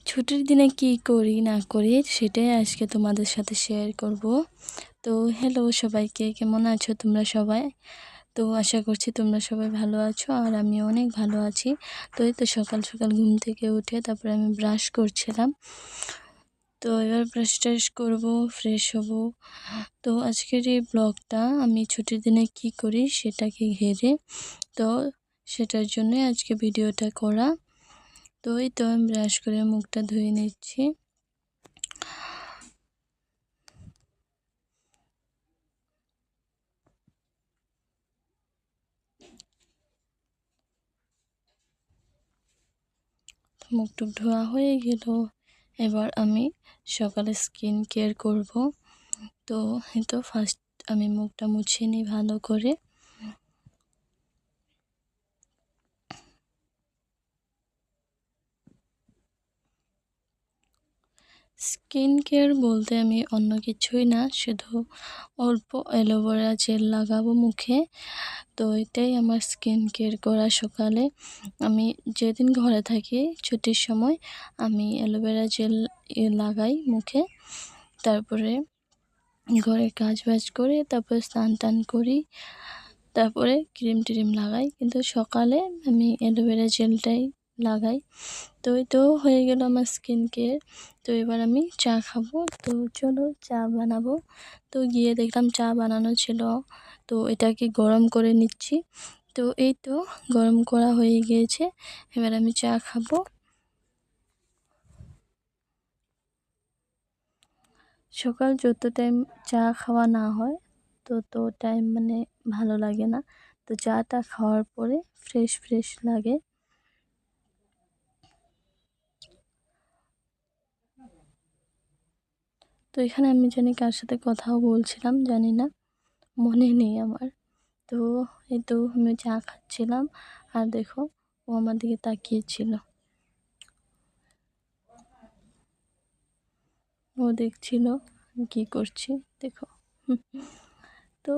ছুটির দিনে কি করি না করি সেটাই আজকে তোমাদের সাথে শেয়ার করব। তো হ্যালো সবাইকে, কেমন আছো তোমরা সবাই? তো আশা করছি তোমরা সবাই ভালো আছো আর আমি অনেক ভালো আছি। তো এই তো সকাল সকাল ঘুম থেকে উঠে তারপরে আমি ব্রাশ করছিলাম। তো এবার ব্রাশ ট্রাশ করবো, ফ্রেশ হব। তো আজকের এই ব্লগটা আমি ছুটির দিনে কি করি সেটাকে ঘিরে, তো সেটার জন্যই আজকে ভিডিওটা করা। তো এই তো আমি ব্রাশ করে মুখটা ধুয়ে নিচ্ছি। মুখ টুক ধোয়া হয়ে গেল। এবার আমি সকালে স্কিন কেয়ার করব। তো এই তো ফার্স্ট আমি মুখটা মুছে নিই ভালো করে। স্কিন কেয়ার বলতে আমি অন্য কিছুই না, শুধু অল্প অ্যালোভেরা জেল লাগাবো মুখে। তো এটাই আমার স্কিন কেয়ার করা সকালে। আমি যেদিন ঘরে থাকি ছুটির সময় আমি অ্যালোভেরা জেল লাগাই মুখে। তারপরে ঘরের কাজ বাজ করে তারপরে স্নান টান করি, তারপরে ক্রিম ট্রিম লাগাই, কিন্তু সকালে আমি অ্যালোভেরা জেলটাই লাগাই। তো এই তো হয়ে গেল আমার স্কিন কেয়ার। তো এবার আমি চা খাবো। তো চলো চা বানাবো। তো গিয়ে দেখলাম চা বানানো ছিল, তো এটাকে গরম করে নিচ্ছি। তো এই তো গরম করা হয়ে গিয়েছে, এবার আমি চা খাবো। সকাল যত টাইম চা খাওয়া না হয় তত টাইম ভালো লাগে না। তো চাটা খাওয়ার পরে ফ্রেশ ফ্রেশ লাগে। তো এখানে আমি জানি কার সাথে কথাও বলছিলাম জানি না, মনে নেই আমার। তো এই তো আমি চা খাচ্ছিলাম আর দেখো ও আমার দিকে তাকিয়েছিল, ও দেখছিল আমি কী করছি, দেখো। তো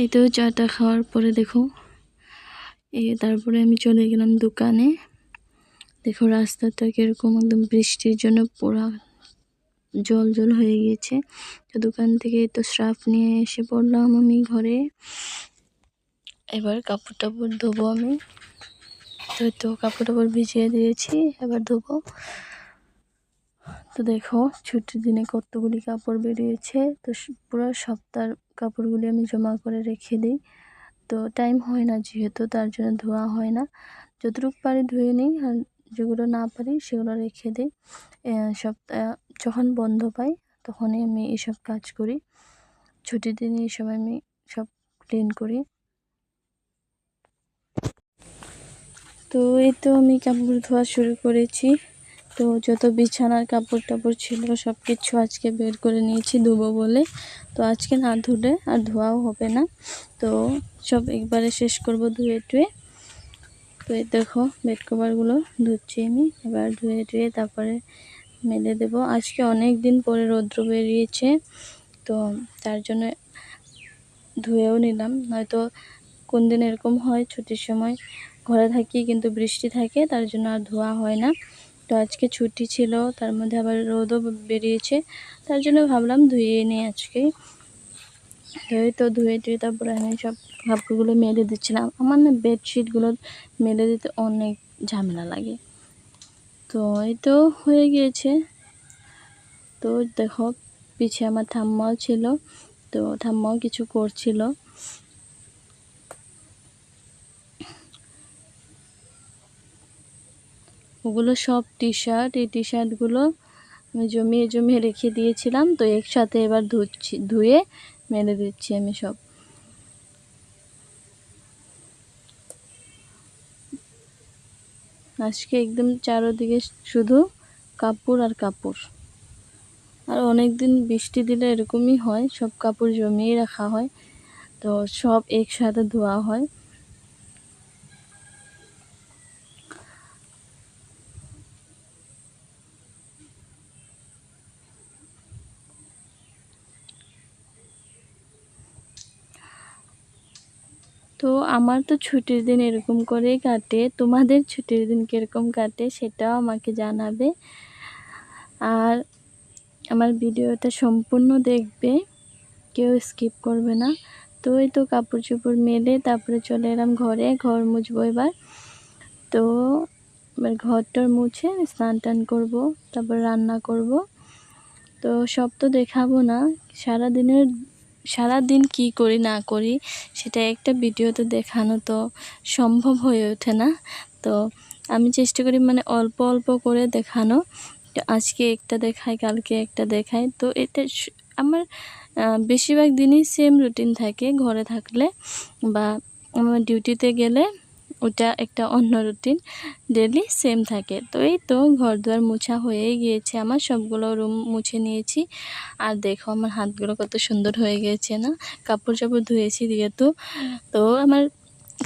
এই তো চাটা খাওয়ার পরে দেখো তারপরে আমি চলে গেলাম দোকানে। দেখো রাস্তাটা কীরকম একদম বৃষ্টির জন্য পুরা জল জল হয়ে গিয়েছে। তো দোকান থেকে তো স্রাফ নিয়ে এসে পড়লাম আমি ঘরে। এবার কাপড় টাপড় ধোবো আমি। তো কাপড় টাপড় ভিজিয়ে দিয়েছি, এবার ধোবো। তো দেখো ছুটির দিনে কতগুলি কাপড় বেরিয়েছে। তো পুরো সপ্তাহের কাপড়গুলি আমি জমা করে রেখে দিই। তো টাইম হয় না যেহেতু, তার জন্য ধোয়া হয় না। যতটুকু পারি ধুয়ে নিই আর যেগুলো না পারি সেগুলো রেখে দিই। সপ্তাহ যখন বন্ধ পাই তখনই আমি এসব কাজ করি। ছুটির দিনে এই সময় আমি সব ক্লিন করি। তো এই তো আমি কাপড় ধোয়া শুরু করেছি। তো যত বিছানার কাপড় টাপড় ছিল সব কিছু আজকে বের করে নিয়েছি ধুবো বলে। তো আজকে না ধুলে আর ধোয়াও হবে না, তো সব একবারে শেষ করব ধুয়ে টুয়ে। তো এই দেখো বেড কভারগুলো ধুচ্ছি আমি, এবার ধুয়ে টুয়ে তারপরে মেলে দেব। আজকে অনেক দিন পরে রৌদ্র বেরিয়েছে, তো তার জন্য ধুয়েও নিলাম। হয়তো কোন দিন এরকম হয় ছুটির সময় ঘরে থাকি কিন্তু বৃষ্টি থাকে, তার জন্য আর ধোয়া হয় না। তো আজকে ছুটি ছিল, তার মধ্যে আবার রোদও বেরিয়েছে, তার জন্য ভাবলাম ধুয়ে নিই আজকেই। তো ধুয়ে টুয়ে তারপরে আমি সব কাপড়গুলো মেলে দিচ্ছিলাম। আমার না বেডশিটগুলো মেলে দিতে অনেক ঝামেলা লাগে। তো এই তো হয়ে গিয়েছে। তো দেখো পিছে আমার ঠাম্মাও ছিল, তো ঠাম্মাও কিছু করছিল। ওগুলো সব টি শার্ট, এই টি শার্টগুলো আমি জমিয়ে জমিয়ে রেখে দিয়েছিলাম, তো একসাথে এবার ধুয়ে মেলে দিচ্ছি আমি সব। আজকে একদম চারোদিকে শুধু কাপড় আর কাপড়। আর অনেক দিন বৃষ্টি দিলে এরকমই হয়, সব কাপড় জমিয়ে রাখা হয়, তো সব একসাথে ধোয়া হয়। তো আমার তো ছুটির দিন এরকম করেই কাটে, তোমাদের ছুটির দিন কীরকম কাটে সেটাও আমাকে জানাবে। আর আমার ভিডিওটা সম্পূর্ণ দেখবে, কেউ স্কিপ করবে না। তো এই তো কাপড় চোপড় মেলে তারপরে চলে এলাম ঘরে, ঘর মুছবো এবার। তো এবার ঘরটার মুছে স্নান টান করবো, তারপর রান্না করব। তো সব তো দেখাবো না, সারাদিন কি করি না করি সেটা একটা ভিডিওতে দেখানো তো সম্ভব হয়ে ওঠে না। তো আমি চেষ্টা করি মানে অল্প অল্প করে দেখানো। তো আজকে একটা দেখাই, কালকে একটা দেখাই। তো এটা আমার বেশিরভাগ দিনই সেম রুটিন থাকে, ঘরে থাকলে বা আমার ডিউটিতে গেলে ওটা একটা অন্য রুটিন, ডেলি সেম থাকে। তো এই তো ঘর দুয়ার মোছা হয়েই গিয়েছে, আমার সবগুলো রুম মুছে নিয়েছি। আর দেখো আমার হাতগুলো কত সুন্দর হয়ে গিয়েছে না, কাপড় চাপড় ধুয়েছি দিয়ে। তো আমার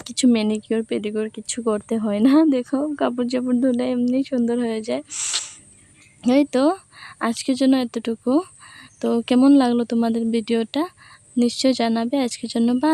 কিছু ম্যানিকিওর পেডিকিওর কিছু করতে হয় না, দেখো কাপড় চাপড় ধুলে এমনি সুন্দর হয়ে যায়। এই তো আজকের জন্য এতটুকু। তো কেমন লাগলো তোমাদের ভিডিওটা নিশ্চয় জানাবে। আজকের জন্য বা